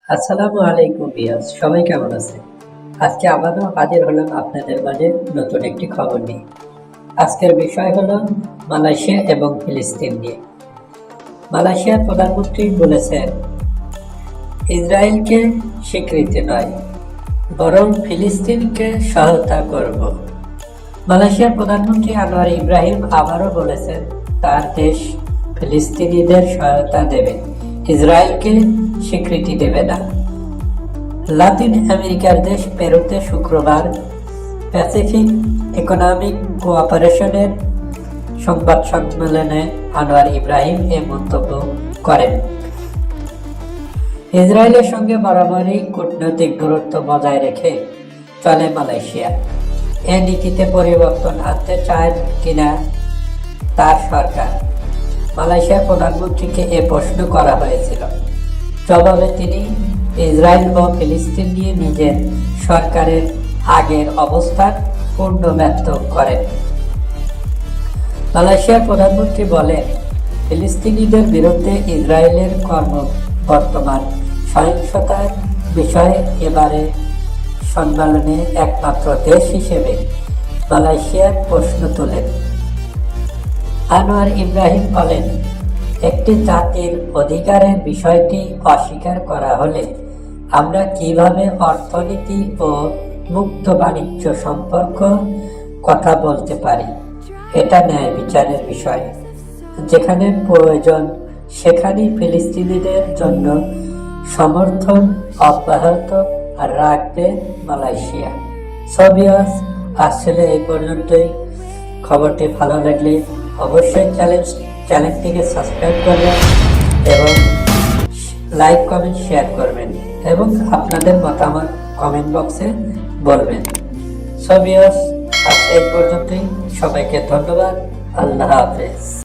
আসসালামু আলাইকুম ভিউয়ার্স, সবাই কেমন আছে? আজকে আবারও হাজির হলাম আপনাদের মাঝে নতুন একটি খবর নিয়ে। আজকের বিষয় হলো মালয়েশিয়া এবং ফিলিস্তিন নিয়ে। মালয়েশিয়ার প্রধানমন্ত্রী বলেছেন, ইসরায়েলকে স্বীকৃতি নয়, বরং ফিলিস্তিনকে সহায়তা করব। মালয়েশিয়ার প্রধানমন্ত্রী আনোয়ার ইব্রাহিম আবারও বলেছেন, তার দেশ ফিলিস্তিনিদের সহায়তা দেবে, ইসরায়েলকে স্বীকৃতি দেবে না। লাতিন আমেরিকার দেশ পেরুতে শুক্রবার প্যাসিফিক ইকোনমিক কোঅপারেশনের সংবাদ সম্মেলনে আনোয়ার ইব্রাহিম এ মন্তব্য করেন। ইসরায়েলের সঙ্গে বরাবরই কূটনৈতিক দূরত্ব বজায় রেখে চলে মালয়েশিয়া। এ নীতিতে পরিবর্তন আনতে চায় কিনা তার সরকার। মালয়েশিয়ার প্রধানমন্ত্রীকে এ প্রশ্ন করা হয়েছিল। জবাবে তিনি ইসরায়েল ও ফিলিস্তিন নিয়ে নিজের সরকারের আগের অবস্থান পূর্ণ ব্যক্ত করেন। মালয়েশিয়ার প্রধানমন্ত্রী বলেন, ফিলিস্তিনিদের বিরুদ্ধে ইসরায়েলের বর্তমান সহিংসতার বিষয়ে এবারে সম্মেলনে একমাত্র দেশ হিসেবে মালয়েশিয়ার প্রশ্ন তোলেন। আনোয়ার ইব্রাহিম বলেন, একটি জাতির অধিকারের বিষয়টি অস্বীকার করা হলে আমরা কিভাবে অর্থনীতি ও মুক্ত বাণিজ্য সম্পর্ক কথা বলতে পারি? এটা ন্যায় বিচারের বিষয়। যেখানে প্রয়োজন সেখানেই ফিলিস্তিনিদের জন্য সমর্থন অব্যাহত রাখবে মালয়েশিয়া। ভিউয়ার্স, আসলে এই পর্যন্তই। খবরটি ভালো লাগলে অবশ্যই চ্যানেলটিকে সাবস্ক্রাইব করবেন এবং লাইক কমেন্ট শেয়ার করবেন এবং আপনাদের মতামত কমেন্ট বক্সে বলবেন। ভিউয়ার্স, আজ এই পর্যন্তই। সবাইকে ধন্যবাদ। আল্লাহ হাফেজ।